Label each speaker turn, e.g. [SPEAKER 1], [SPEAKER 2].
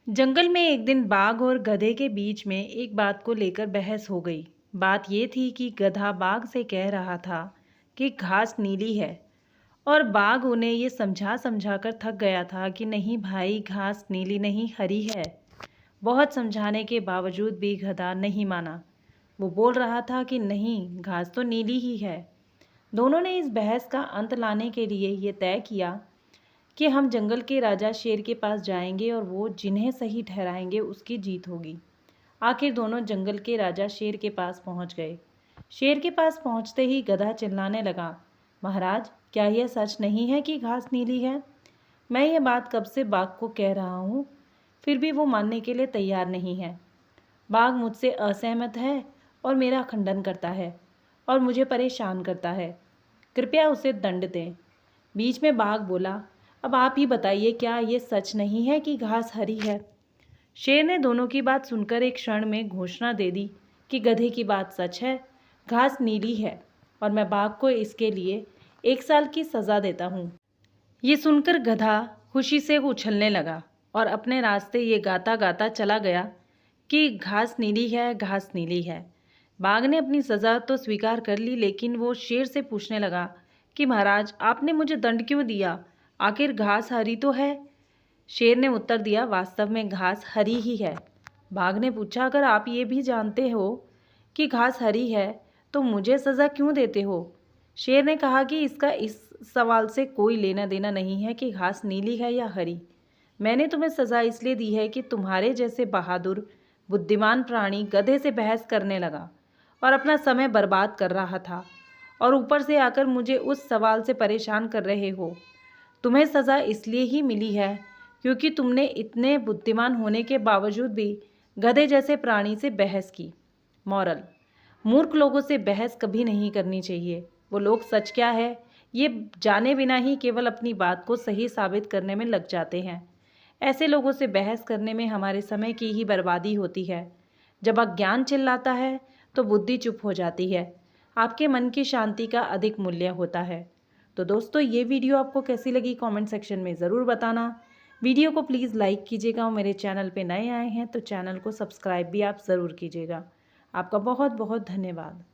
[SPEAKER 1] जंगल में एक दिन बाघ और गधे के बीच में एक बात को लेकर बहस हो गई। बात ये थी कि गधा बाघ से कह रहा था कि घास नीली है, और बाघ उन्हें ये समझा समझा कर थक गया था कि नहीं भाई, घास नीली नहीं हरी है। बहुत समझाने के बावजूद भी गधा नहीं माना। वो बोल रहा था कि नहीं, घास तो नीली ही है। दोनों ने इस बहस का अंत लाने के लिए ये तय किया कि हम जंगल के राजा शेर के पास जाएंगे और वो जिन्हें सही ठहराएंगे उसकी जीत होगी। आखिर दोनों जंगल के राजा शेर के पास पहुंच गए। शेर के पास पहुंचते ही गधा चिल्लाने लगा, महाराज, क्या यह सच नहीं है कि घास नीली है? मैं ये बात कब से बाघ को कह रहा हूँ, फिर भी वो मानने के लिए तैयार नहीं है। बाघ मुझसे असहमत है और मेरा खंडन करता है और मुझे परेशान करता है। कृपया उसे दंड दें। बीच में बाघ बोला, अब आप ही बताइए, क्या ये सच नहीं है कि घास हरी है? शेर ने दोनों की बात सुनकर एक क्षण में घोषणा दे दी कि गधे की बात सच है, घास नीली है, और मैं बाघ को इसके लिए 1 साल की सज़ा देता हूँ। ये सुनकर गधा खुशी से उछलने लगा और अपने रास्ते ये गाता गाता चला गया कि घास नीली है, घास नीली है। बाघ ने अपनी सज़ा तो स्वीकार कर ली, लेकिन वो शेर से पूछने लगा कि महाराज, आपने मुझे दंड क्यों दिया? आखिर घास हरी तो है। शेर ने उत्तर दिया, वास्तव में घास हरी ही है। बाघ ने पूछा, अगर आप ये भी जानते हो कि घास हरी है तो मुझे सज़ा क्यों देते हो? शेर ने कहा कि इसका इस सवाल से कोई लेना देना नहीं है कि घास नीली है या हरी। मैंने तुम्हें सज़ा इसलिए दी है कि तुम्हारे जैसे बहादुर बुद्धिमान प्राणी गधे से बहस करने लगा और अपना समय बर्बाद कर रहा था, और ऊपर से आकर मुझे उस सवाल से परेशान कर रहे हो। तुम्हें सज़ा इसलिए ही मिली है क्योंकि तुमने इतने बुद्धिमान होने के बावजूद भी गधे जैसे प्राणी से बहस की। मॉरल: मूर्ख लोगों से बहस कभी नहीं करनी चाहिए। वो लोग सच क्या है ये जाने बिना ही केवल अपनी बात को सही साबित करने में लग जाते हैं। ऐसे लोगों से बहस करने में हमारे समय की ही बर्बादी होती है। जब अज्ञान चिल्लाता है तो बुद्धि चुप हो जाती है। आपके मन की शांति का अधिक मूल्य होता है। तो दोस्तों, ये वीडियो आपको कैसी लगी कमेंट सेक्शन में ज़रूर बताना। वीडियो को प्लीज़ लाइक कीजिएगा और मेरे चैनल पे नए आए हैं तो चैनल को सब्सक्राइब भी आप ज़रूर कीजिएगा। आपका बहुत बहुत धन्यवाद।